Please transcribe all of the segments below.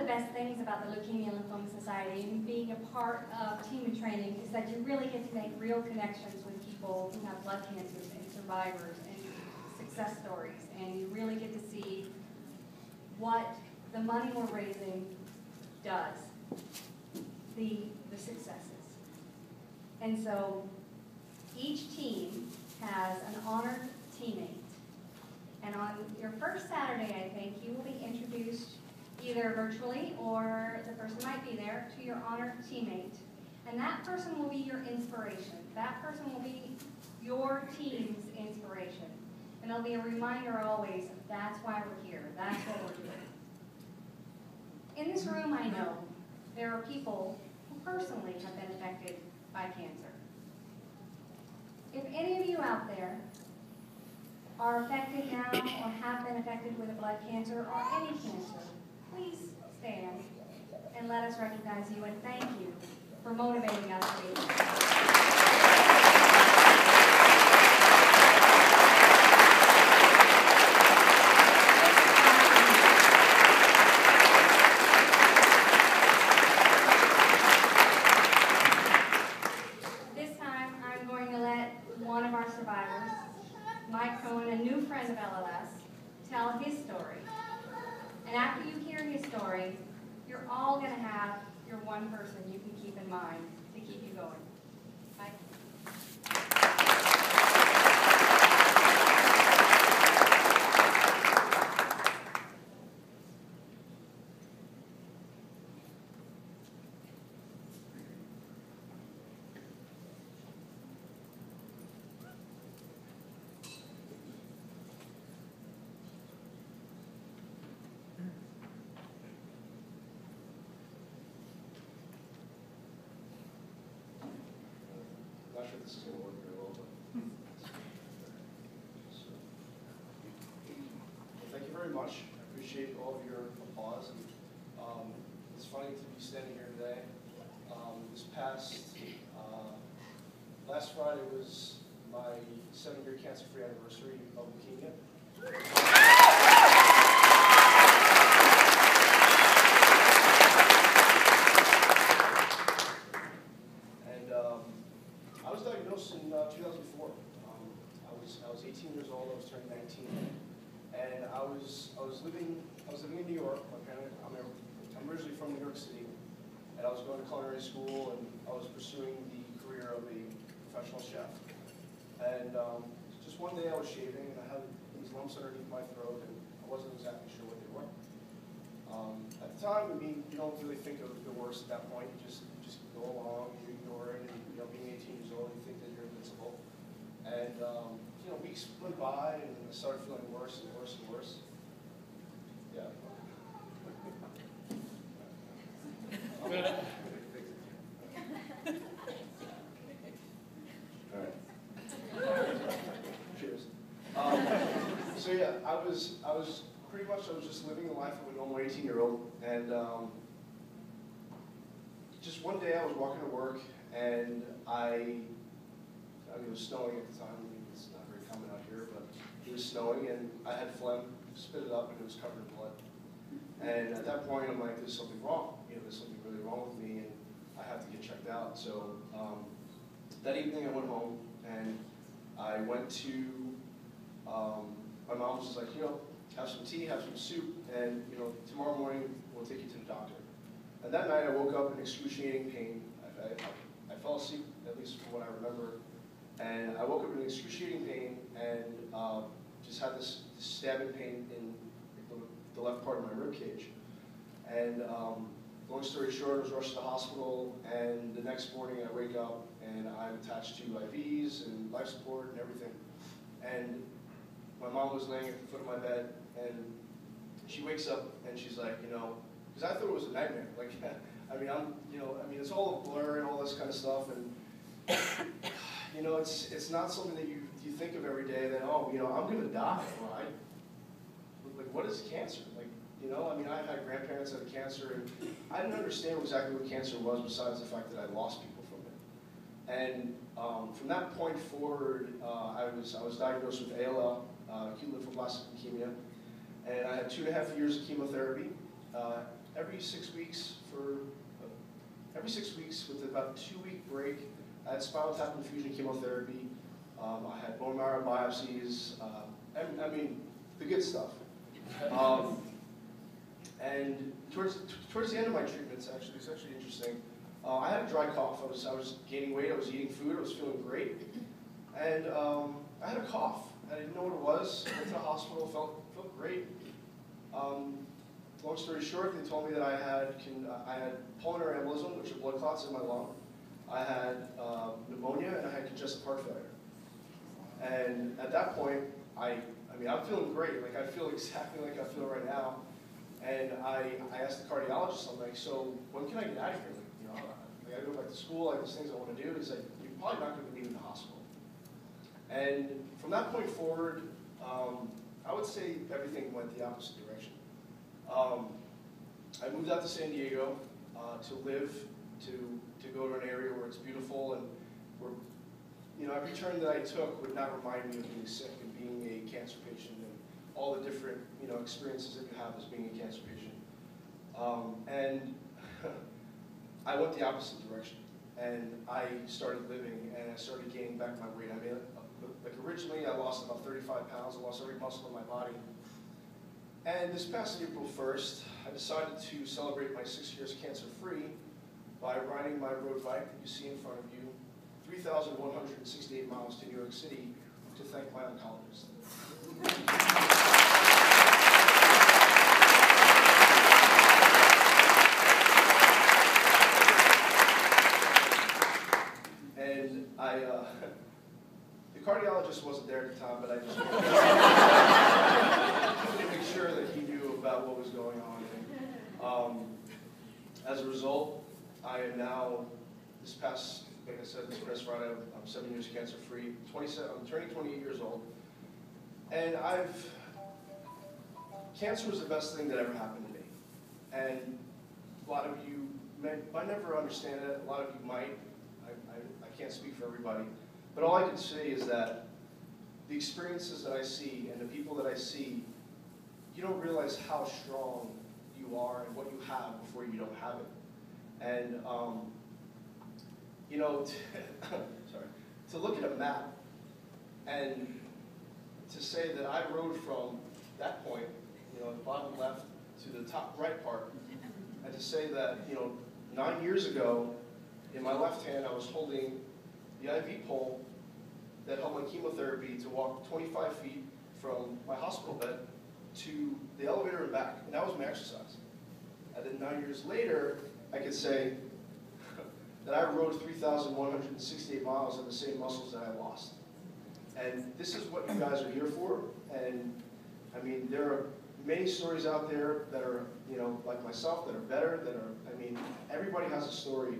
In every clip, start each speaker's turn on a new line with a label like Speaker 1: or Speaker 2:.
Speaker 1: the best things about the Leukemia and Lymphoma Society and being a part of team and training is that you really get to make real connections with people who have blood cancers and survivors and success stories, and you really get to see what the money we're raising does, the successes. And so each team has an honored teammate. And on your first Saturday, I think, you will be introduced either virtually or the person might be there to your honored teammate. And that person will be your inspiration. That person will be your team's inspiration. And it'll be a reminder always, that's why we're here. That's what we're doing. In this room, I know there are people who personally have been affected by cancer. If any of you out there are affected now or have been affected with a blood cancer or any cancer, please stand and let us recognize you and thank you for motivating us to be here. Tell his story. And after you hear his story, you're all going to have your one person you can keep in mind to keep you going. Mike?
Speaker 2: Not sure this is going to work very well, but well, thank you very much. I appreciate all of your applause. And, it's funny to be standing here today. Last Friday was my 7-year cancer-free anniversary of leukemia. I was diagnosed in 2004. I was 18 years old. I was turning 19, and I was living in New York. I'm originally from New York City, and I was going to culinary school, and I was pursuing the career of a professional chef. And just one day I was shaving, and I had these lumps underneath my throat, and I wasn't exactly sure what they were. At the time, I mean, you don't really think of the worst at that point. You just go along, you ignore it, and being 18 years old, you think that you're invincible. And weeks went by, and I started feeling worse and worse and worse. Yeah. All right. Cheers. So yeah, I was just living the life of a normal 18-year-old, and just one day I was walking to work, and it was snowing at the time. I mean, it's not very common out here, but it was snowing, and I had phlegm, spit it up, and it was covered in blood. And at that point, I'm like, there's something wrong. There's something really wrong with me, and I have to get checked out. So that evening, I went home, and I went to, my mom was just like, have some tea, have some soup, and tomorrow morning, we'll take you to the doctor. And that night, I woke up in excruciating pain. I fell asleep, at least from what I remember. And I woke up in excruciating pain and just had this stabbing pain in the left part of my rib cage. And long story short, I was rushed to the hospital, and the next morning I wake up and I'm attached to IVs and life support and everything. And my mom was laying at the foot of my bed, and she wakes up and she's like, because I thought it was a nightmare. Like, it's all a blur and all this kind of stuff, and it's not something that you think of every day. That I'm gonna die, right? Like, what is cancer? Like, I had grandparents that had cancer, and I didn't understand exactly what cancer was, besides the fact that I lost people from it. And from that point forward, I was diagnosed with ALL, acute lymphoblastic leukemia, and I had 2.5 years of chemotherapy. every 6 weeks with about a 2-week break, I had spinal tap infusion chemotherapy. I had bone marrow biopsies. I mean, the good stuff. And towards the end of my treatments, actually, it's actually interesting. I had a dry cough. I was gaining weight. I was eating food. I was feeling great, and I had a cough. I didn't know what it was. I went to the hospital. Felt great. Long story short, they told me that I had pulmonary embolism, which are blood clots in my lung. I had pneumonia, and I had congestive heart failure. And at that point, I mean, I'm feeling great. Like, I feel exactly like I feel right now. And I asked the cardiologist, I'm like, so when can I get out of here? Like, you know, I gotta go back to school. I have these things I want to do. He's like, you're probably not going to be in the hospital. And from that point forward, I would say everything went the opposite direction. I moved out to San Diego to live, to go to an area where it's beautiful and where, you know, every turn that I took would not remind me of being sick and being a cancer patient and all the different, you know, experiences that you have as being a cancer patient. And I went the opposite direction, and I started living, and I started gaining back my weight. I mean, like originally I lost about 35 pounds. I lost every muscle in my body. And this past April 1st, I decided to celebrate my 6 years cancer-free by riding my road bike that you see in front of you, 3,168 miles to New York City to thank my oncologist. And the cardiologist wasn't there at the time, but I just wanted to make sure that he knew about what was going on. And, as a result, I am now, like I said, this past Friday, I'm 7 years cancer-free. I'm turning 28 years old. And cancer was the best thing that ever happened to me. And a lot of you might never understand it. A lot of you might. I can't speak for everybody. But all I can say is that the experiences that I see and the people that I see, you don't realize how strong you are and what you have before you don't have it. And, you know, to look at a map and to say that I rode from that point, you know, the bottom left to the top right part, and to say that, you know, 9 years ago, in my left hand, I was holding the IV pole that held my chemotherapy to walk 25 feet from my hospital bed to the elevator and back, and that was my exercise. And then 9 years later, I could say that I rode 3,168 miles on the same muscles that I lost. And this is what you guys are here for. And I mean, there are many stories out there that are, you know, like myself, that are better, I mean, everybody has a story.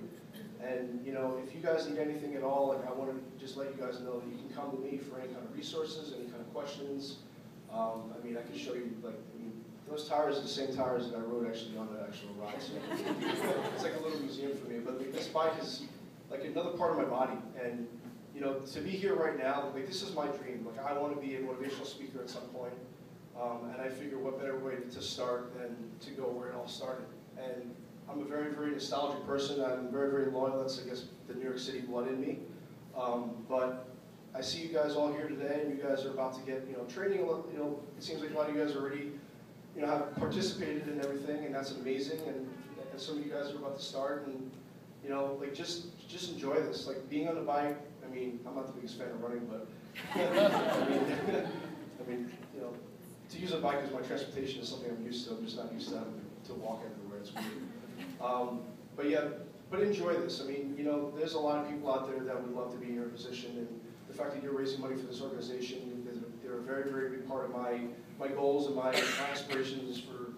Speaker 2: And, you know, if you guys need anything at all, like, I want to just let you guys know that you can come to me for any kind of resources, any kind of questions. I mean, I can show you, like, I mean, those tires are the same tires that I rode actually on the actual ride. So it's like a little museum for me. But like, this bike is like another part of my body. And, you know, to be here right now, like, this is my dream. Like, I want to be a motivational speaker at some point. And I figure what better way to start than to go where it all started. And I'm a very, very nostalgic person. I'm very, very loyal. That's, I guess, the New York City blood in me. But I see you guys all here today, and you guys are about to get, you know, training. You know, it seems like a lot of you guys already, you know, have participated in everything, and that's amazing. And some of you guys are about to start, and, you know, like, just enjoy this. Like, being on the bike. I mean, I'm not the biggest fan of running, but I mean, you know, to use a bike as my transportation is something I'm used to. I'm just not used to having to walk everywhere. It's weird. But yeah, but enjoy this. I mean, you know, there's a lot of people out there that would love to be in your position, and the fact that you're raising money for this organization, they're a very, very big part of my goals and my aspirations for,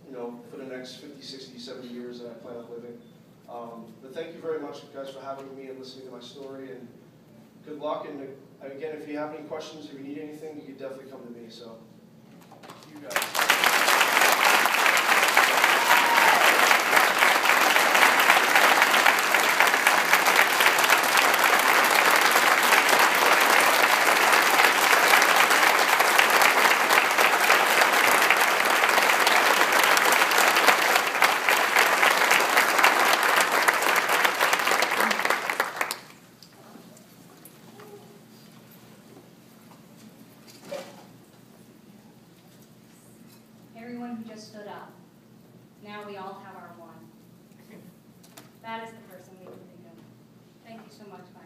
Speaker 2: you know, for the next 50, 60, 70 years that I plan on living. But thank you very much, guys, for having me and listening to my story, and good luck. And again, if you have any questions, if you need anything, you can definitely come to me. So, you guys.
Speaker 1: just stood up. Now we all have our one. That is the person we can think of. Thank you so much, Mike.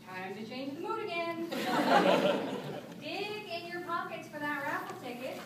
Speaker 1: Time to change the mood again. Dig in your pockets for that raffle ticket.